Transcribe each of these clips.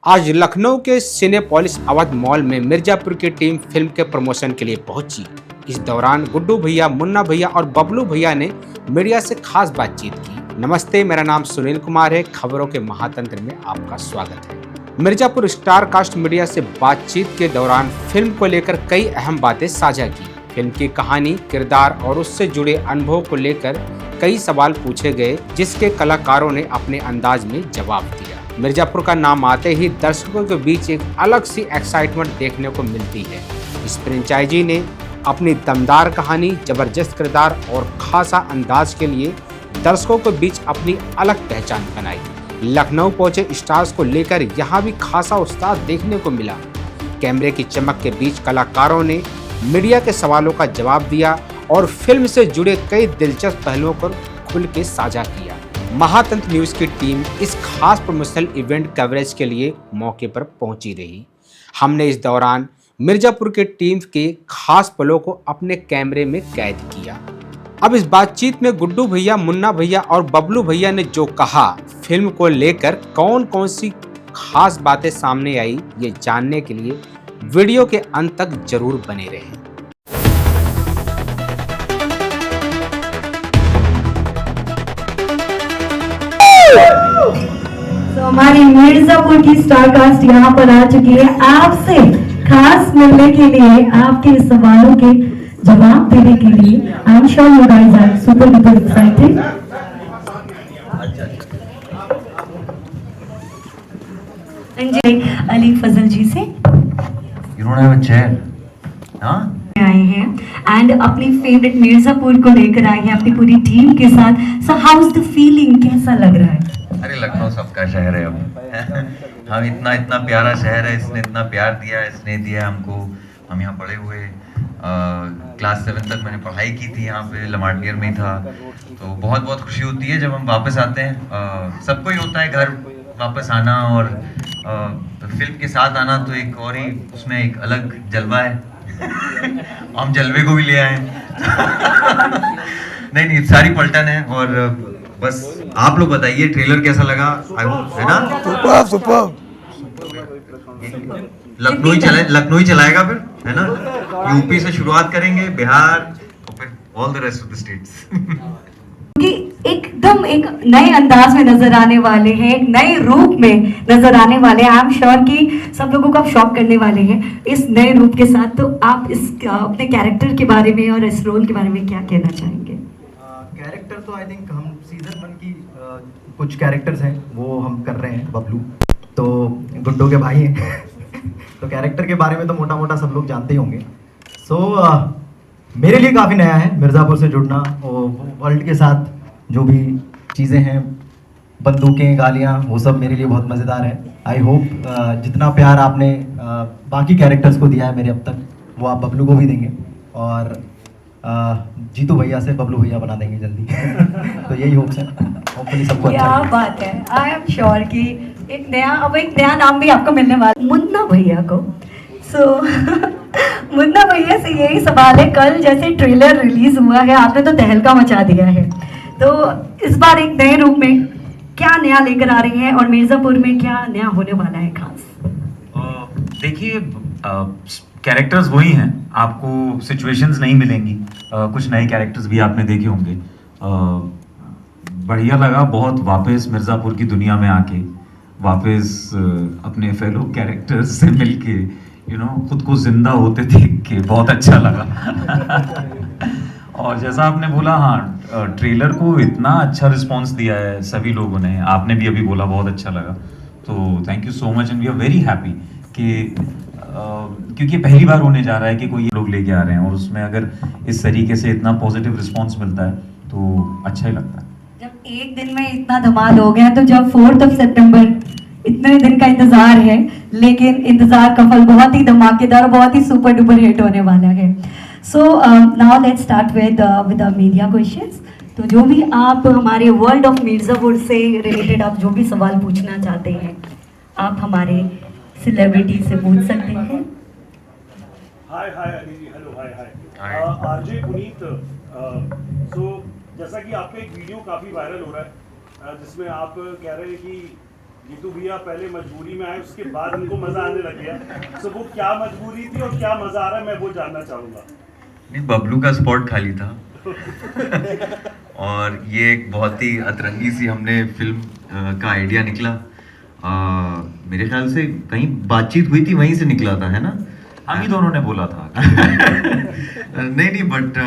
आज लखनऊ के Cinepolis Awadh mall में मिर्जापुर की टीम फिल्म के प्रमोशन के लिए पहुंची। इस दौरान गुड्डू भैया, मुन्ना भैया और बबलू भैया ने मीडिया से खास बातचीत की। नमस्ते, मेरा नाम सुनील कुमार है। खबरों के महातंत्र में आपका स्वागत है। मिर्जापुर स्टार कास्ट मीडिया से बातचीत के दौरान फिल्म को लेकर कई अहम बातें साझा की। फिल्म की कहानी, किरदार और उससे जुड़े अनुभव को लेकर कई सवाल पूछे गए, जिसके कलाकारों ने अपने अंदाज में जवाब दिया। मिर्जापुर का नाम आते ही दर्शकों के बीच एक अलग सी एक्साइटमेंट देखने को मिलती है। इस फ्रेंचाइजी ने अपनी दमदार कहानी, जबरदस्त किरदार और खासा अंदाज के लिए दर्शकों के बीच अपनी अलग पहचान बनाई। लखनऊ पहुंचे स्टार्स को लेकर यहाँ भी खासा उत्साह देखने को मिला। कैमरे की चमक के बीच कलाकारों ने मीडिया के सवालों का जवाब दिया और फिल्म से जुड़े कई दिलचस्प पहलुओं पर खुल के साझा किया। महातंत्र न्यूज़ की टीम इस खास प्रमोशनल इवेंट कवरेज के लिए मौके पर पहुंची रही। हमने इस दौरान मिर्जापुर के टीम के खास पलों को अपने कैमरे में कैद किया। अब इस बातचीत में गुड्डू भैया, मुन्ना भैया और बबलू भैया ने जो कहा, फिल्म को लेकर कौन कौन सी खास बातें सामने आई, ये जानने के लिए वीडियो के अंत तक जरूर बने रहें। तो हमारी मिर्जापुर की स्टार कास्ट यहाँ पर आ चुकी है आपसे खास मिलने के लिए, आपके सवालों के जवाब देने के लिए। I am sure you guys are super duper excited. Sanjay Ali Fazal ji से आए हैं एंड अपनी फेवरेट मिर्जापुर को लेकर आए हैं अपनी पूरी टीम के साथ। So how is the feeling, कैसा लग रहा है? अरे लखनऊ सबका शहर है अब। हम इतना प्यारा शहर है, इसने इतना प्यार दिया, इसने दिया हमको। हम यहाँ पढ़े हुए, क्लास 7 तक मैंने पढ़ाई की थी यहाँ पे, लमाटियर में ही था। तो बहुत बहुत खुशी होती है जब हम वापस आते हैं। सबको ही होता है घर वापस आना, और फिल्म के साथ आना तो एक और ही उसमें एक अलग जलवा है। हम जलवे को भी ले आए। नहीं, सारी पलटन है। और बस आप लोग बताइए ट्रेलर कैसा लगा। आई होप, है ना, सुपर। लखनऊ ही चलाएगा फिर, है ना। यूपी से शुरुआत करेंगे, बिहार और फिर all the rest of the states. कि एकदम एक नए अंदाज में नजर आने वाले हैं, एक नए रूप में नजर आने वाले हैं। आई एम श्योर कि सब लोगों को आप शॉक करने वाले हैं इस नए रूप के साथ। तो आप इस अपने कैरेक्टर के बारे में और इस रोल के बारे में क्या कहना चाहेंगे? कैरेक्टर तो आई थिंक हम सीजन 1 की कुछ कैरेक्टर्स हैं वो हम कर रहे हैं। बबलू तो गुड्डू के भाई हैं। तो कैरेक्टर के बारे में तो मोटा मोटा सब लोग जानते ही होंगे। सो मेरे लिए काफ़ी नया है मिर्ज़ापुर से जुड़ना, और वर्ल्ड के साथ जो भी चीज़ें हैं, बंदूकें, गालियाँ, वो सब मेरे लिए बहुत मज़ेदार है। आई होप जितना प्यार आपने बाकी कैरेक्टर्स को दिया है मेरे अब तक, वो आप बबलू को भी देंगे, और जीतू भैया से बबलू भैया बना देंगे जल्दी। तो यही होप्स है, होपफुली सबको अच्छा क्या बात है। आई एम श्योर कि एक नया नाम भी आपको मिलने वाला, मुन्ना भैया को। मुन्ना भैया से यही सवाल है, कल जैसे ट्रेलर रिलीज हुआ है, आपने तो तहलका मचा दिया है। तो इस बार एक नए रूप में क्या नया लेकर आ रही हैं, और मिर्जापुर में क्या नया होने वाला है खास? देखिए, कैरेक्टर्स वही हैं, आपको सिचुएशंस नहीं मिलेंगी। कुछ नए कैरेक्टर्स भी आपने देखे होंगे। बढ़िया लगा बहुत वापस मिर्ज़ापुर की दुनिया में आके, वापस अपने फेलो कैरेक्टर्स से मिलके, खुद को जिंदा होते देख के बहुत अच्छा लगा। और जैसा आपने बोला, हाँ, ट्रेलर को इतना अच्छा रिस्पांस दिया है सभी लोगों ने। आपने भी अभी बोला बहुत अच्छा लगा, तो thank you so much and we are very happy कि क्योंकि पहली बार होने जा रहा है कि कोई लोग लेके आ रहे हैं, और उसमें अगर इस तरीके से इतना पॉजिटिव रिस्पांस मिलता है तो अच्छा ही लगता है। जब एक दिन में इतना धमाल हो गया, तो जब 4 सितंबर, इतने दिन का इंतजार है, लेकिन इंतजार का फल बहुत ही धमाकेदार, बहुत ही सुपर डुपर हिट होने वाला है। So now let's start with media questions. तो जो भी आप हमारे वर्ल्ड ऑफ मिर्जापुर से रिलेटेड आप जो भी सवाल पूछना चाहते हैं, आप हमारे सेलिब्रिटी से पूछ सकते हैं। हाय अली जी, हेलो, हाय आरजे पुनीत। सो जैसा कि आपका एक वीडियो काफ़ी वायरल हो रहा है, जिसमें आप कह रहे हैं कि गीतू भैया पहले मजबूरी में आए, उसके बाद उनको मजा आने लग गया। तो वो क्या मजबूरी थी और क्या मजा आ रहा है, मैं वो जानना चाहूंगा। नहीं, बबलू का स्पॉट खाली था और ये एक बहुत ही अतरंगी सी हमने फिल्म का आइडिया निकला। मेरे ख्याल से कहीं बातचीत हुई थी, वहीं से निकला था, है ना? हम ही दोनों ने बोला था। नहीं बट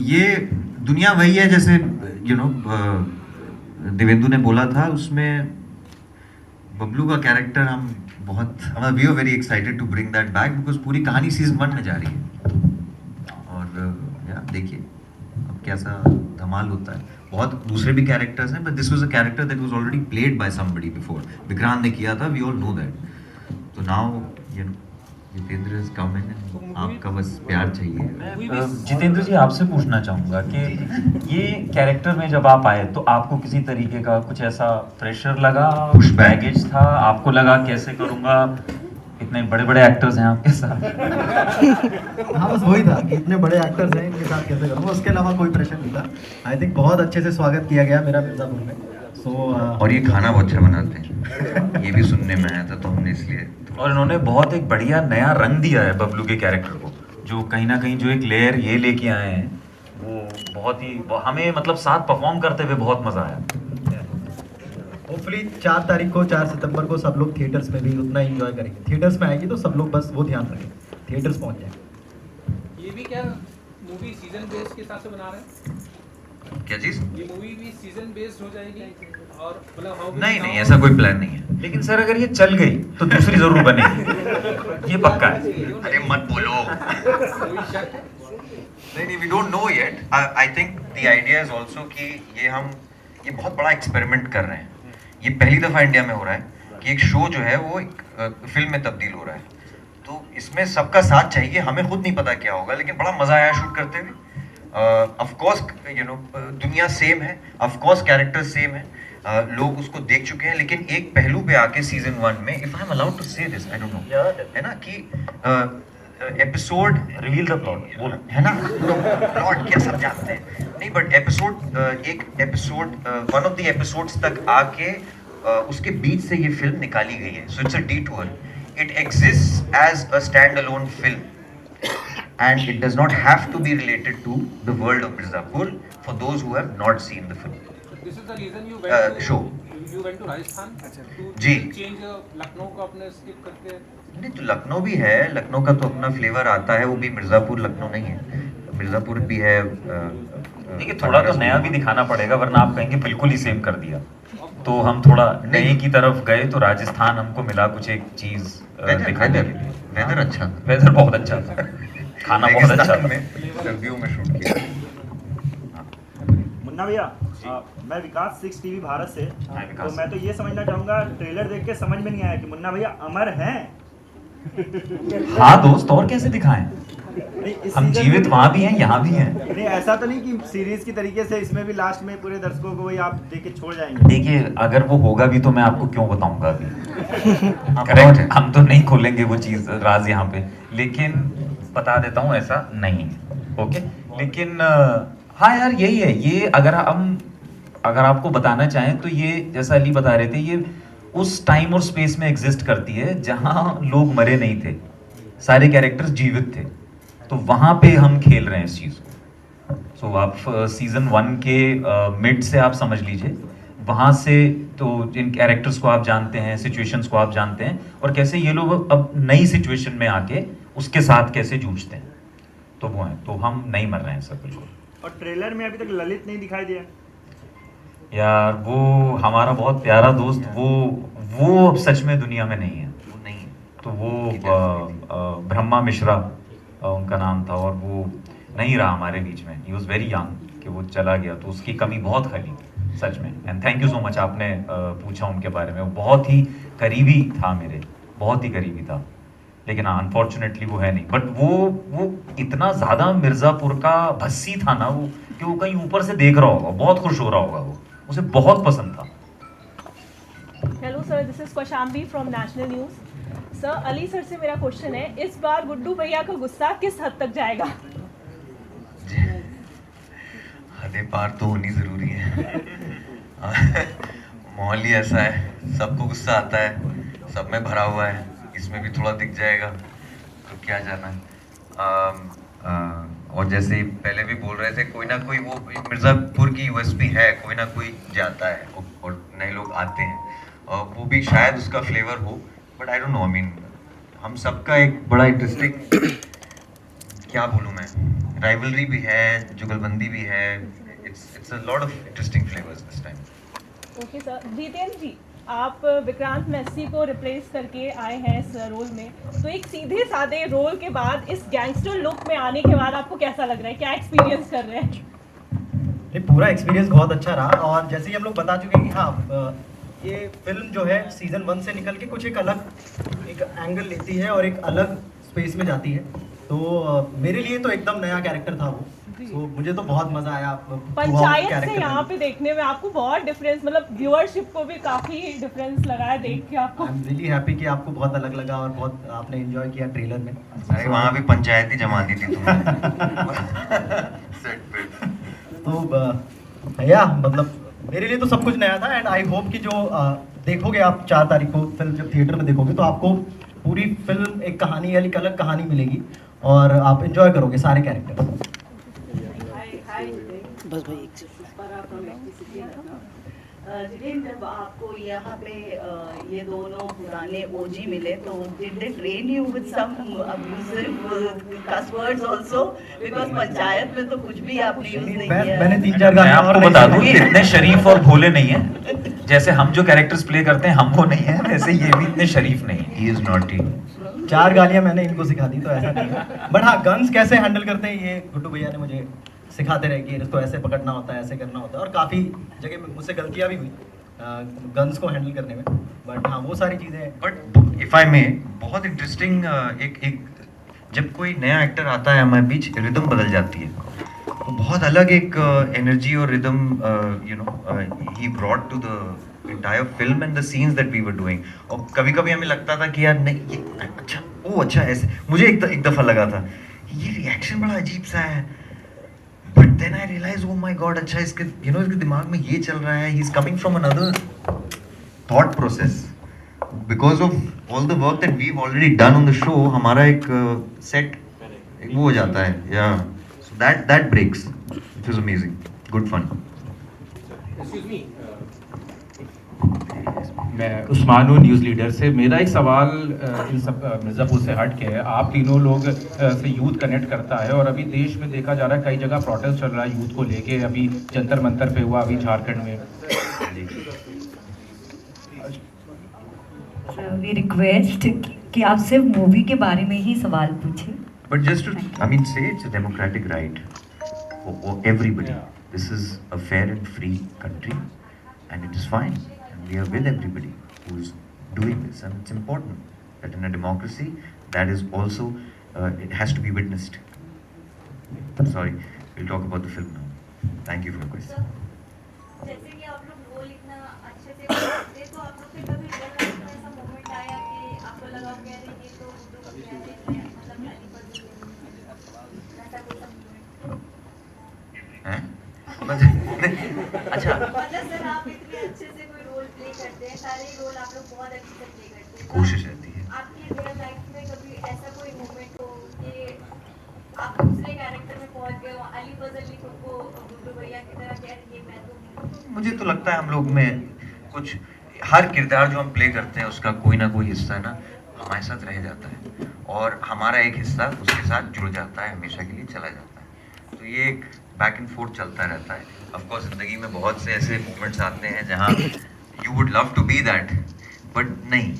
ये दुनिया वही है जैसे देवेंदु ने बोला था। उसमें बबलू का कैरेक्टर हम we are very excited to bring that back because पूरी कहानी सीजन 1 में जा रही है। और यार देखिए अब कैसा धमाल होता है। बहुत दूसरे भी कैरेक्टर्स हैं, but this was a character that was already played by somebody before. Vikrant ने किया था, वी ऑल नो दैट। तो नाउ जितेंद्र इज कमिंग, आपका बस प्यार चाहिए। जितेंद्र जी, आपसे पूछना चाहूँगा कि ये कैरेक्टर में जब आप आए तो आपको किसी तरीके का कुछ ऐसा प्रेशर लगा, कुछ बैगेज था? आपको लगा कैसे करूँगा, इतने बड़े बड़े एक्टर्स हैं आपके साथ? हाँ, बस वही था कि इतने बड़े एक्टर्स हैं, इनके साथ कैसे करूँगा। उसके अलावा कोई प्रेशर नहीं था। आई थिंक बहुत अच्छे से स्वागत किया गया मेरा मिर्ज़ापुर में। और ये खाना बहुत अच्छा बनाते हैं, ये भी सुनने में आया था, तो हमने इसलिए। और इन्होंने बहुत एक बढ़िया नया रंग दिया है बबलू के कैरेक्टर को, जो कहीं ना कहीं जो एक लेयर ये लेके आए हैं, वो बहुत ही हमें मतलब साथ परफॉर्म करते हुए बहुत मजा आया। होपफुली 4 तारीख को 4 सितंबर को सब लोग थिएटर्स में भी उतना एंजॉय करेंगे। थिएटर्स में आएगी तो सब लोग बस वो ध्यान रखें, थिएटर्स पहुंच जाए। ये भी क्या मूवी सीजन बेस्ड के हिसाब से बना रहे हैं? क्या चीज? ये मूवी भी सीजन बेस्ड हो जाएगी और मतलब नहीं, ऐसा कोई प्लान नहीं है। लेकिन सर अगर ये चल गई तो दूसरी जरूर बनेगी, ये पक्का है। अरे मत बोलो। नहीं, we don't know yet. I think the idea is also कि ये बहुत बड़ा एक्सपेरिमेंट कर रहे हैं। ये पहली दफा इंडिया में हो रहा है कि एक शो जो है वो एक फिल्म में तब्दील हो रहा है। तो इसमें सबका साथ चाहिए। हमें खुद नहीं पता क्या होगा, लेकिन बड़ा मजा आया शूट करते हुए। ऑफ कोर्स दुनिया सेम है, ऑफ कोर्स कैरेक्टर सेम है, लोग उसको देख चुके हैं, लेकिन एक पहलू पे आके सीजन 1 में, if I am allowed to say this, I don't know, है ना कि एपिसोड रिवील द प्लॉट बोलो, है ना, प्लॉट क्या सब जानते हैं। नहीं बट एक episode one of the episodes तक आके उसके बीच से ये फिल्म निकाली गई है। So it's a detour. It exists as a stand alone film and it does not have to be related to the world of Mirzapur for those who have not seen the film. This is the reason you went show. You went to Rajasthan to जी। change Lucknow को अपने skip करके। नहीं तो लखनऊ भी है, लखनऊ का तो अपना फ्लेवर आता है, वो भी मिर्ज़ापुर लखनऊ नहीं है। मिर्ज़ापुर भी है। देखिए थोड़ा तो नया भी दिखाना पड़ेगा, वरना आप कहेंगे बिल्कुल ही सेम कर दिया। तो हम थोड़ा नए की तरफ गए तो राजस्थान हमको मिला कुछ एक चीज दिखाने के लिए। वेदर अच्छा था। वेदर बहुत अच्छा था, खाना बहुत अच्छा था। सर्दियों में शूट किया। मुन्ना भैया, मैं विकास 6 टीवी भारत से। हाँ, विकास। तो मैं तो ये समझना चाहूँगा, ट्रेलर देख के समझ में नहीं आया कि मुन्ना भैया अमर हैं। हाँ दोस्त, और कैसे दिखाएं? नहीं, इस हम सीजन जीवित में- वहाँ भी हैं, यहाँ भी हैं। नहीं, ऐसा तो नहीं कि सीरीज की तरीके से इसमें भी लास्ट में पूरे दर्शकों को वही आप देख के छोड़ जाएंगे। देखिए अगर वो होगा भी तो मैं आपको क्यों बताऊंगा अभी। हाँ, करेक्ट, बहुत है। हम तो नहीं खोलेंगे वो चीज राज यहाँ पे, लेकिन बता देता हूँ ऐसा नहीं है। ओके, लेकिन हाँ यार यही है ये। अगर आपको बताना चाहें तो ये जैसा अली बता रहे थे, ये उस टाइम और स्पेस में एग्जिस्ट करती है जहाँ लोग मरे नहीं थे, सारे कैरेक्टर्स जीवित थे। तो वहां पे हम खेल रहे हैं इस चीज को। सो आप सीजन 1 के मिड से आप समझ लीजिए, वहां से तो जिन कैरेक्टर्स को आप जानते हैं, सिचुएशंस को आप जानते हैं, और कैसे ये लोग अब नई सिचुएशन में आके उसके साथ कैसे जूझते हैं, तो वो है। तो हम नहीं मर रहे हैं सब कुछ। और ट्रेलर में अभी तक ललित नहीं दिखाई दिया। यार वो हमारा बहुत प्यारा दोस्त, वो अब सच में दुनिया में नहीं है। वो नहीं है। तो वो ब्रह्मा मिश्रा उनका नाम था, और वो नहीं रहा हमारे बीच में। ही वॉज वेरी यंग कि वो चला गया, तो उसकी कमी बहुत खली सच में। And thank you so much, आपने पूछा उनके बारे में। वो बहुत ही करीबी था मेरे, बहुत ही करीबी था, लेकिन अनफॉर्चुनेटली वो है नहीं। बट वो इतना ज़्यादा मिर्ज़ापुर का भस्सी था ना वो, कि वो कहीं ऊपर से देख रहा होगा, बहुत खुश हो रहा होगा, वो उसे बहुत पसंद था। Hello sir, this is Kaushambi from national news. Sir, Ali sir से मेरा क्वेश्चन है, इस बार गुड्डू भैया का गुस्सा किस हद तक जाएगा? हदें पार तो होनी जरूरी है। माहौल ही ऐसा है, सबको गुस्सा आता है, सब में भरा हुआ है, इसमें भी थोड़ा दिख जाएगा तो क्या जाना। और जैसे ही पहले भी बोल रहे थे, कोई ना कोई वो मिर्ज़ापुर की यूएसपी है, कोई ना कोई जाता है और नए लोग आते हैं, और वो भी शायद उसका फ्लेवर हो, but I don't no, I mean हम सबका एक बड़ा इंटरेस्टिंग, क्या बोलूँ मैं, राइवलरी भी है, जुगलबंदी भी है, it's a lot of interesting flavours this time. Okay sir, Jitendra ji, आप विक्रांत मैसी को रिप्लेस करके आए हैं इस रोल में, तो एक सीधे साधे रोल के बाद इस गैंगस्टर लुक में आने के बाद आपको कैसा लग रहा है, क्या एक्सपीरियंस कर रहे हैं? ये पूरा एक्सपीरियंस बहुत अच्छा रहा, और जैसे ही हम लोग बता चुके हैं कि हाँ, ये फिल्म जो है सीजन 1 से निकल के कुछ एक अलग एक एंगल लेती है और एक अलग स्पेस में जाती है, तो मेरे लिए तो एकदम नया कैरेक्टर था वो, तो मुझे तो बहुत मजा आया पंचायत से यहाँ पे देखने में आपको बहुत डिफरेंस, मतलब व्यूअरशिप को भी काफी डिफरेंस लगा है देख के आपको। आई एम रियली हैप्पी कि आपको बहुत अलग लगा और बहुत आपने एंजॉय किया ट्रेलर में। अरे वहाँ भी पंचायत ही जमा दी थी तुमने सेट पे। तो भैया मतलब मेरे लिए तो सब कुछ नया था, एंड आई होप कि जो देखोगे आप 4 तारीख को फिल्म जब थिएटर में देखोगे तो आपको पूरी फिल्म एक कहानी एक अलग कहानी मिलेगी और आप एंजॉय करोगे सारे कैरेक्टर। बस भाई एक जितेंद्र, जब आपको यहाँ पे ये दोनों पुराने ओजी मिले तो did they train you with some abusive cuss words also, because Panchayat में तो कुछ भी आपने यूज नहीं किया। मैंने 3-4 मैं आपको बता दूं ये इतने शरीफ और भोले नहीं है, जैसे हम जो कैरेक्टर्स प्ले करते हैं हम वो नहीं है, वैसे ये भी इतने शरीफ नहीं है। He is naughty. 4 गालियां मैंने इनको सिखा दी, तो ऐसा नहीं है, बट हाँ गन्स कैसे हैंडल करते हैं ये गुड्डू भैया ने मुझे सिखाते रहे कि इसको ऐसे पकड़ना होता है, ऐसे करना होता है, और काफ़ी जगह मुझसे गलतियाँ भी हुई गन्स को हैंडल करने में, बट हाँ वो सारी चीज़ें। बट इफ आई मे, बहुत इंटरेस्टिंग एक जब कोई नया एक्टर आता है हमारे बीच, रिदम बदल जाती है, तो बहुत अलग एक एनर्जी और rhythm you know he brought to the entire film and the scenes that we were doing. और कभी कभी हमें लगता था कि यार नहीं ये अच्छा, ओ अच्छा ऐसे, मुझे एक दफ़ा लगा था ये रिएक्शन बड़ा अजीब सा है, but then I realize oh my god, अच्छा इसके यू नो इसके दिमाग में ये चल रहा है, he is coming from another thought process because of all the work that we have already done on the show. हमारा एक सेट वो हो जाता है, या so that breaks, it was amazing, good fun. मैं उस्मान हूँ न्यूज़ लीडर से। मेरा एक सवाल इन सब मिर्ज़ापुर से हट के है। आप तीनों लोग से यूथ कनेक्ट करता है, और अभी देश में देखा जा रहा है कई जगह प्रोटेस्ट चल रहा है यूथ को लेके, अभी जंतर मंतर पे हुआ, अभी झारखंड में। वी रिक्वेस्ट कि आप सिर्फ मूवी के बारे में ही सवाल पूछें। But just to, I mean, say it's a democratic right for everybody. This is a fair and free country, and it is fine. And we are with everybody who is doing this, and it's important that in a democracy, that is also it has to be witnessed. Sorry, we'll talk about the film now. Thank you for your question. जैसे कि आप लोग role इतना अच्छे से करते, तो आप लोग के कभी रियल लाइफ में ऐसा मोमेंट आया कि आपको लगा कि अरे ये तो गुड्डू कभी ऐसे मतलब पहली बार ऐसा कोई हैं? अच्छा, मतलब सर आप इतने अच्छे से कोई रोल प्ले करते हैं, सारे रोल आप लोग बहुत अच्छे से प्ले करते हैं, कोशिश रहती है। आपकी रियल लाइफ में कभी ऐसा कोई मोमेंट हो कि आप दूसरे कैरेक्टर में पहुंच गए हो, अली फजल अली खुद को गुड्डू भैया की तरह कह रही है मैं तो। मुझे तो लगता है हम लोग में कुछ, हर किरदार जो हम प्ले करते हैं उसका कोई ना कोई हिस्सा ना हमारे साथ रह जाता है, और हमारा एक हिस्सा उसके साथ जुड़ जाता है, हमेशा के लिए चला जाता है। तो ये एक बैक एंड फोर्थ चलता रहता है। ऑफ कोर्स ज़िंदगी में बहुत से ऐसे मोमेंट्स आते हैं जहाँ you would love to be that, but नहीं,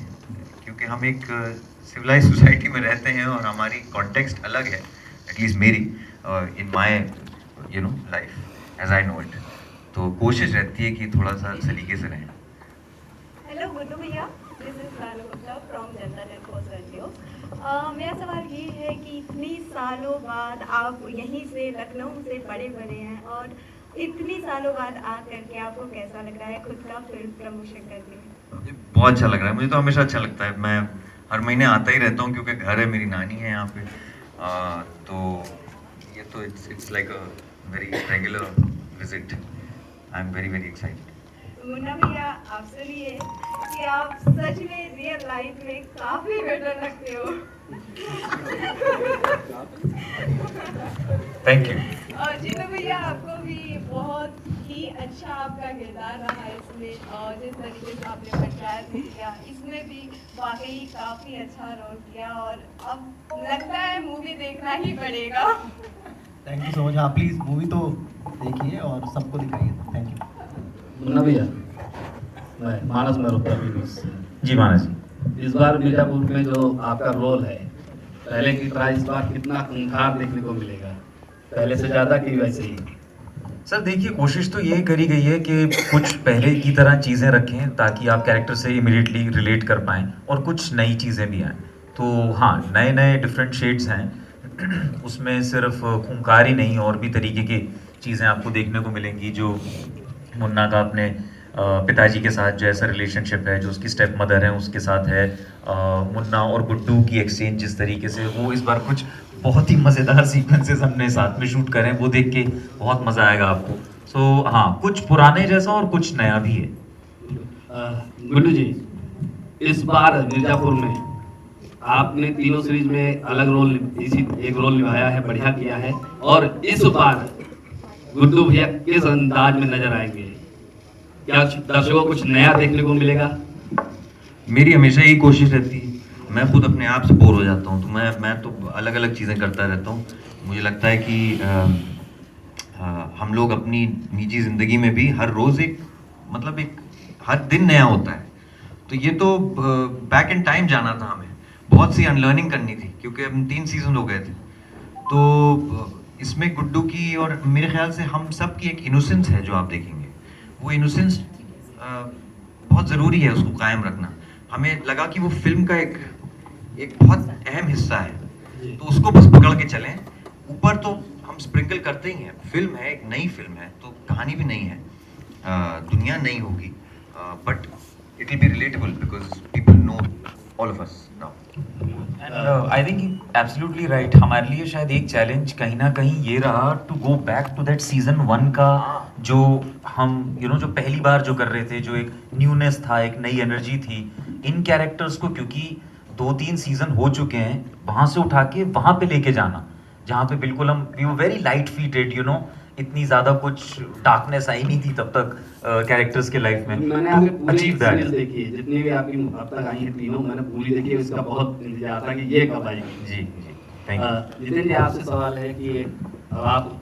क्योंकि हम एक सिविलाइज सोसाइटी में रहते हैं और हमारी कॉन्टेक्स्ट अलग है, एटलीस्ट मेरी in my you know life as I know it. तो कोशिश रहती है कि थोड़ा सा सलीके से रहें। हेलो गुड्डू भैया, this is Lalu Gupta from Janata telephone radio. मेरा सवाल ये है कि इतनी सालों बाद आप यहीं से लखनऊ से बड़े बने हैं, और इतनी सालों बाद आ करके आपको कैसा लग रहा है खुद का फिल्म प्रमोशन करने में? बहुत अच्छा लग रहा है, मुझे तो हमेशा अच्छा लगता है। मैं हर महीने आता ही रहता हूँ क्योंकि घर है, मेरी नानी है यहाँ पे, तो ये तो it's like a very regular visit. I am very very excited. Munna भैया आपसे भी है कि आप सच में रियल लाइफ में काफी बेटर लगते हो। Thank you. और जीतू भैया आपको भी बहुत ही अच्छा आपका किरदार रहा है इसमें, और जिस तरीके से आपने पंचायत में किया इसमें भी वाकई काफी अच्छा रोल किया, और अब लगता है मूवी देखना ही पड़ेगा। Thank you so much. हाँ प्लीज़ मूवी तो देखिए और सबको दिखाइए। Thank you. मुन्ना भैया, मैं मानस मेहरोत्रा भी जी मानस जी, इस बार मिर्जापुर में जो आपका रोल है, पहले की तरह इस बार कितना खूंखार देखने को मिलेगा, पहले से ज़्यादा कि वैसे ही? सर देखिए कोशिश तो ये करी गई है कि कुछ पहले की तरह चीज़ें रखें ताकि आप कैरेक्टर से इमीडिएटली रिलेट कर पाएँ और कुछ नई चीज़ें भी आएँ। तो हाँ, नए नए डिफरेंट शेड्स हैं उसमें, सिर्फ खूंखार ही नहीं और भी तरीके की चीज़ें आपको देखने को मिलेंगी। जो मुन्ना का अपने पिताजी के साथ जो ऐसा रिलेशनशिप है, जो उसकी स्टेप मदर है उसके साथ है, मुन्ना और गुड्डू की एक्सचेंज जिस तरीके से, वो इस बार कुछ बहुत ही मज़ेदार सीक्वेंसेस हमने साथ में शूट करें, वो देख के बहुत मज़ा आएगा आपको। सो हाँ, कुछ पुराने जैसा और कुछ नया भी है। गुड्डू जी, इस बार मिर्जापुर में आपने तीनों सीरीज में अलग रोल, इसी एक रोल निभाया है, बढ़िया किया है, और इस बार गुड्डू भैया किस अंदाज में नजर आएंगे? क्या दर्शकों को कुछ नया देखने को मिलेगा? मेरी हमेशा यही कोशिश रहती है, मैं खुद अपने आप से बोर हो जाता हूँ, तो मैं तो अलग अलग चीज़ें करता रहता हूँ। मुझे लगता है कि हम लोग अपनी निजी ज़िंदगी में भी हर रोज़ एक हर दिन नया होता है। तो ये तो बैक इन टाइम जाना था, हमें बहुत सी अनलर्निंग करनी थी क्योंकि हम 3 सीजन हो गए थे। तो इसमें गुड्डू की और मेरे ख्याल से हम सब की एक इनोसेंस है जो आप देखेंगे, वो इनोसेंस बहुत ज़रूरी है उसको कायम रखना। हमें लगा कि वो फिल्म का एक बहुत अहम हिस्सा है, तो उसको बस पकड़ के चलें। ऊपर तो हम स्प्रिंकल करते ही हैं, फिल्म है, एक नई फिल्म है, तो कहानी भी नई है, दुनिया नई होगी, but it will be relatable because people know all of us now. And I think absolutely right. हमारे लिए शायद एक चैलेंज कहीं ना कहीं ये रहा to go back to that season 1 का जो हम जो पहली बार जो कर रहे थे, जो एक न्यूनेस था, एक नई एनर्जी थी इन कैरेक्टर्स को, क्योंकि 2-3 सीजन हो चुके हैं, वहाँ से उठा के वहाँ पे लेके जाना जहाँ पे बिल्कुल हम वी वर वेरी लाइट फीटेड, इतनी ज़्यादा कुछ डार्कनेस आई नहीं थी तब तक कैरेक्टर्स के लाइफ में। मैंने आपकी पूरी सीरीज देखी है, जितनी भी आपकी अब तक आई है तीनों, मैंने पूरी देखी है, इसका बहुत इंतजार था कि ये कब आएगी। जी थैंक यू। जितिन जी, आपसे सवाल है कि अब आप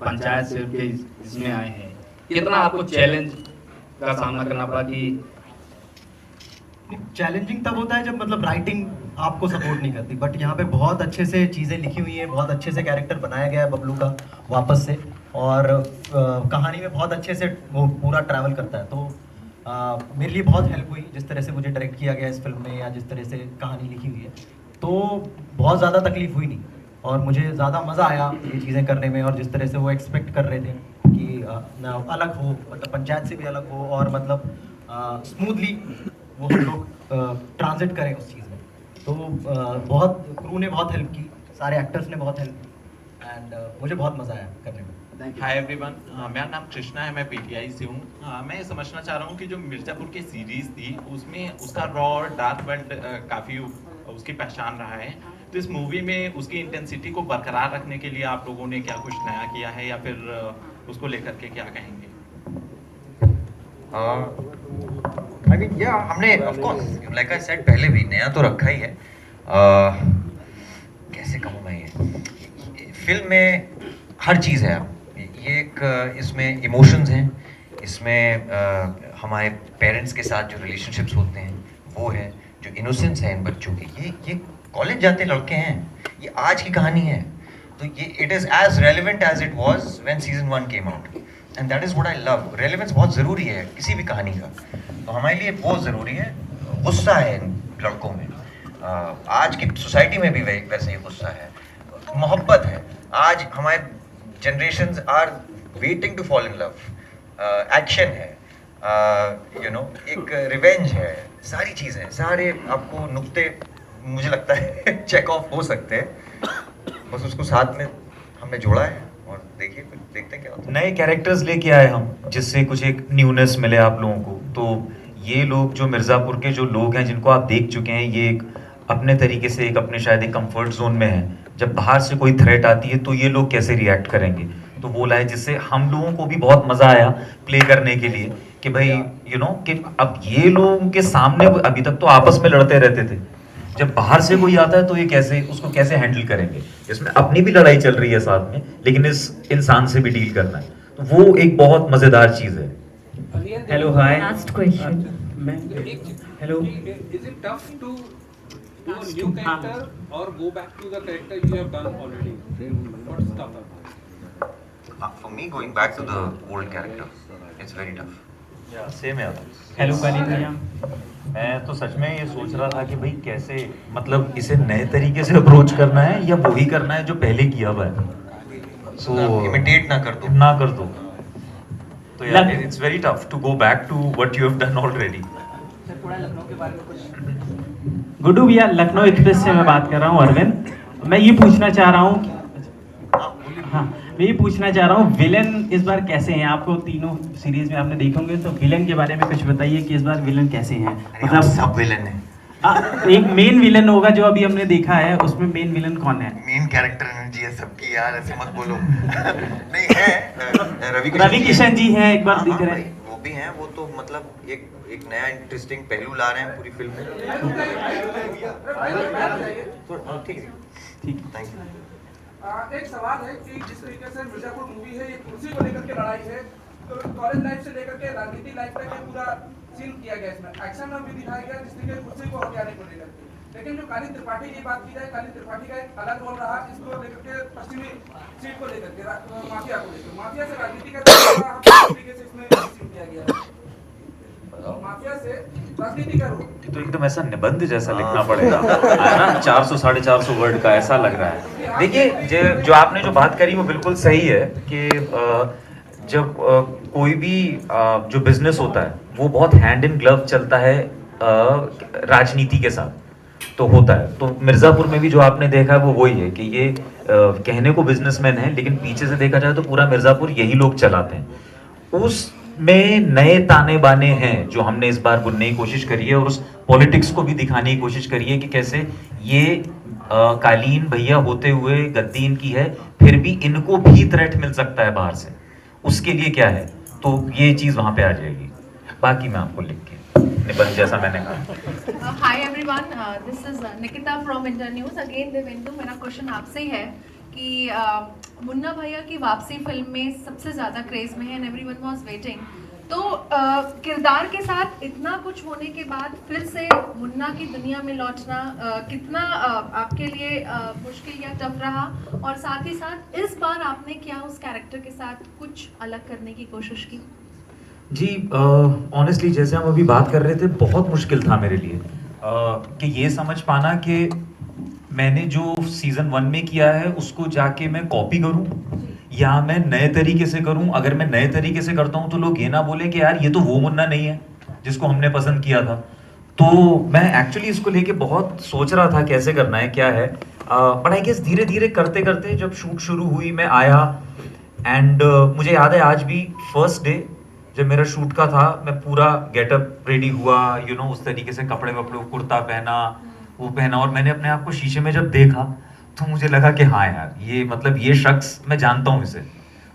पंचायत से के इसमें आए हैं, कितना आपको चैलेंज का सामना करना पड़ा? कि चैलेंजिंग तब होता है जब राइटिंग आपको सपोर्ट नहीं करती, बट यहाँ पे बहुत अच्छे से चीज़ें लिखी हुई हैं, बहुत अच्छे से कैरेक्टर बनाया गया है बबलू का वापस से, और कहानी में बहुत अच्छे से वो पूरा ट्रैवल करता है। तो मेरे लिए बहुत हेल्प हुई जिस तरह से मुझे डायरेक्ट किया गया इस फिल्म में, या जिस तरह से कहानी लिखी हुई है, तो बहुत ज़्यादा तकलीफ हुई नहीं, और मुझे ज़्यादा मज़ा आया ये चीज़ें करने में। और जिस तरह से वो एक्सपेक्ट कर रहे थे कि अलग हो, पंचायत से भी अलग हो, और स्मूथली वो हम लोग ट्रांजिट करें उस चीज़ में। तो बहुत क्रू ने बहुत हेल्प की, सारे एक्टर्स ने बहुत हेल्प की, एंड मुझे बहुत मज़ा आया करने में। हाय एवरीवन, मेरा नाम कृष्णा है, मैं पीटीआई से हूँ। मैं ये समझना चाह रहा हूँ कि जो मिर्ज़ापुर की सीरीज़ थी उसमें उसका रॉ और डार्क वर्ल्ड काफ़ी उसकी पहचान रहा है, तो इस मूवी में उसकी इंटेंसिटी को बरकरार रखने के लिए आप लोगों ने क्या कुछ नया किया है, या फिर उसको लेकर के क्या कहेंगे? I mean, हमने of course, like I said पहले भी नया तो रखा ही है। कैसे कहूँ मैं, ये फिल्म में हर चीज़ है। ये एक इसमें इमोशंस हैं, इसमें हमारे पेरेंट्स के साथ जो रिलेशनशिप्स होते हैं वो है, जो इनोसेंस है इन बच्चों की। ये कॉलेज जाते लड़के हैं, ये आज की कहानी है, तो ये it is as relevant as it was when season 1 came out, and that is what I love. Relevance बहुत ज़रूरी है किसी भी कहानी का, तो हमारे लिए बहुत ज़रूरी है। गुस्सा है इन लड़कों में, आज की सोसाइटी में भी वैसे ही गुस्सा है, मोहब्बत है। आज हमारे generations are waiting to fall in love, action है, एक रिवेंज है, सारी चीज़ें, सारे आपको नुक्ते मुझे लगता है चेक ऑफ हो सकते हैं, बस उसको साथ में हमने जोड़ा है और देखिए देखते हैं क्या होता है। नए कैरेक्टर्स लेके आए हम, जिससे कुछ एक न्यूनेस मिले आप लोगों को। तो ये लोग जो मिर्ज़ापुर के जो लोग हैं जिनको आप देख चुके हैं, ये एक अपने तरीके से एक अपने शायद एक कंफर्ट जोन में है। जब बाहर से कोई थ्रेट आती है तो ये लोग कैसे रिएक्ट करेंगे, तो वो लाए, जिससे हम लोगों को भी बहुत मज़ा आया प्ले करने के लिए कि भाई कि अब ये लोगों के सामने अभी तक तो आपस में लड़ते रहते थे, जब बाहर से कोई आता है तो ये उसको कैसे हैंडल करेंगे। इसमें अपनी भी लड़ाई चल रही है साथ में, लेकिन इस इंसान से भी डील करना है, तो वो एक बहुत मज़ेदार चीज़ है। Hello hi, last question. Hello, Is it tough to do a new character or go back to the character you have done already? What's tough about it? For me, going back to the old character, it's very tough. Same है। Hello कलीन भैया, मैं तो सच में ये सोच रहा था कि भाई कैसे, मतलब इसे नए तरीके से अप्रोच करना है या वही करना है जो पहले किया हुआ है, सो इमिटेट ना कर दो। तो यार it's very tough to go back to what you have done already. Guddu Bhaiya, Lucknow express से मैं बात कर रहा हूँ अरविंद। मैं ये पूछना चाह रहा हूँ विलन इस बार कैसे हैं? आपको तीनों सीरीज में आपने देखे होंगे, तो विलन के बारे में कुछ बताइए कि इस बार विलन कैसे हैं। मतलब सब विलन है। एक मेन विलन होगा जो अभी हमने देखा है, उसमें मेन विलन कौन है? मेन कैरेक्टर एनर्जी है सबकी यार, ऐसे मत बोलो। नहीं है, रवि किशन जी हैं, एक बार दिख रहे हैं। वो भी हैं, वो तो मतलब एक नया इंटरेस्टिंग पहलू ला रहे हैं पूरी फिल्म में। तो ठीक है, थैंक यू। एक सवाल है कि जिस तरीके से मिर्जापुर मूवी है, ये कुर्सी को लेकर के लड़ाई है, तो कॉलेज लाइफ से लेकर के राजनीति लाइफ तक ये पूरा सीन किया गया, इसमें एक्शन में भी दिखाया गया जिस तरीके कुर्सी को हथियाने को लेकर के। लेकिन जो काली त्रिपाठी की बात की जाए, काली त्रिपाठी का एक अलग रोल रहा इसको लेकर के, पश्चिमी सीट को लेकर के, माफिया को लेकर, माफिया से राजनीति का तरीके से इसमें सीन किया गया है। माफिया से राजनीति का रोल तो एकदम ऐसा निबंध जैसा लिखना पड़ेगा, है ना? 400-450 वर्ड का ऐसा लग रहा है। देखिए, जो आपने जो बात करी वो बिल्कुल सही है कि जब कोई भी जो बिजनेस होता है वो बहुत हैंड इन ग्लव चलता है राजनीति के साथ, तो होता है। तो मिर्ज़ापुर में भी जो आपने देखा है वो वही है कि ये कहने को बिजनेसमैन है, लेकिन पीछे से देखा जाए तो पूरा मिर्ज़ापुर यही लोग चलाते हैं। उसमें नए ताने बाने हैं जो हमने इस बार बुनने की कोशिश करी है, और उस पॉलिटिक्स को भी दिखाने की कोशिश करी है कि कैसे ये कालीन भैया होते हुए गद्दी इनकी है, फिर भी इनको भी थ्रेट मिल सकता है बाहर से, उसके लिए क्या है, तो ये चीज़ वहाँ पे आ जाएगी। बाकी मैं आपको लिख के निबंध जैसा मैंने कहा। Hi everyone, this is Nikita from India news. Again Devendu, मेरा क्वेश्चन आपसे ही है कि मुन्ना भैया की वापसी फिल्म में सबसे ज़्यादा क्रेज में है एंड एवरीवन वाज वेटिंग, तो किरदार के साथ इतना कुछ होने के बाद फिर से मुन्ना की दुनिया में लौटना कितना आपके लिए मुश्किल या टफ रहा, और साथ ही साथ इस बार आपने क्या उस कैरेक्टर के साथ कुछ अलग करने की कोशिश की? जी, ऑनेस्टली जैसे हम अभी बात कर रहे थे, बहुत मुश्किल था मेरे लिए कि ये समझ पाना कि मैंने जो सीज़न 1 में किया है उसको जाके मैं कॉपी करूं या मैं नए तरीके से करूं। अगर मैं नए तरीके से करता हूं तो लोग ये ना बोले कि यार ये तो वो मुन्ना नहीं है जिसको हमने पसंद किया था। तो मैं एक्चुअली इसको लेके बहुत सोच रहा था कैसे करना है, क्या है, बट आई गेस धीरे धीरे करते करते जब शूट शुरू हुई मैं आया, एंड मुझे याद है आज भी फर्स्ट डे जब मेरा शूट का था, मैं पूरा गेटअप रेडी हुआ, उस तरीके से कपड़े वपड़े, कुर्ता पहना, वो पहना, और मैंने अपने आप को शीशे में जब देखा तो मुझे लगा कि हाँ यार, ये मतलब ये शख्स मैं जानता हूँ, इसे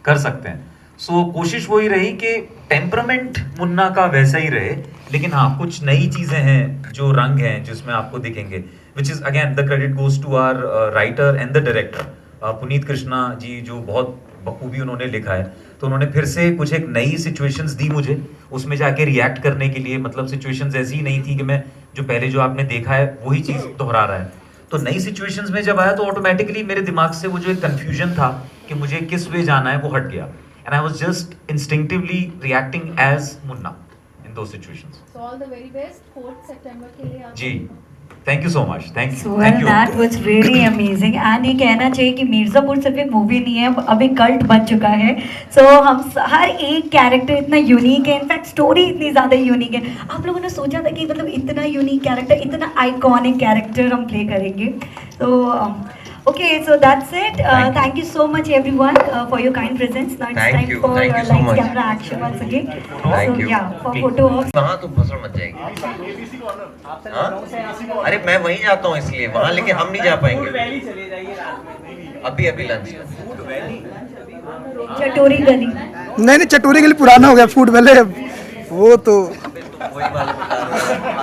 कर सकते हैं। सो कोशिश वही रही कि टेम्परामेंट मुन्ना का वैसा ही रहे, लेकिन हाँ कुछ नई चीज़ें हैं, जो रंग हैं जिसमें आपको दिखेंगे, which is again the credit goes to our writer and the director Puneet Krishna ji, जो बहुत बखूबी उन्होंने लिखा है। तो उन्होंने फिर से कुछ एक नई सिचुएशंस दी मुझे, उसमें जाके रिएक्ट करने के लिए, मतलब सिचुएशंस ऐसी ही नहीं थी कि मैं जो पहले जो आपने देखा है वही चीज़ दोहरा रहा है। तो नई सिचुएशंस में जब आया तो ऑटोमेटिकली मेरे दिमाग से वो जो एक कन्फ्यूजन था कि मुझे किस वे जाना है वो हट गया, and I was just instinctively reacting as Munna in those situations. So all the very best 4 सितंबर के लिए। जी, thank you so much, thank you. So well, that was really amazing. And ये कहना चाहिए कि मिर्ज़ापुर सिर्फ एक मूवी नहीं है, अब एक कल्ट बन चुका है। So हम हर एक कैरेक्टर इतना यूनिक है, इनफैक्ट स्टोरी इतनी ज़्यादा यूनिक है। आप लोगों ने सोचा था कि मतलब इतना यूनिक कैरेक्टर, इतना आइकॉनिक कैरेक्टर हम प्ले करेंगे? तो Okay, so that's it. Thank you so much, everyone, for your kind presence. Now it's Thank time you. for Thank you so lights, much. camera, action once again. Thank So you. yeah, for photo ops. वहाँ तो भसड़ much जाएगी। हाँ? अरे मैं वहीं जाता हूँ इसलिए वहाँ, लेकिन हम नहीं जा पाएंगे। अभी लंच। चटोरी गली। नहीं चटोरी गली पुराना हो गया, फूड वाले वो तो वही बात बता रहा हूँ।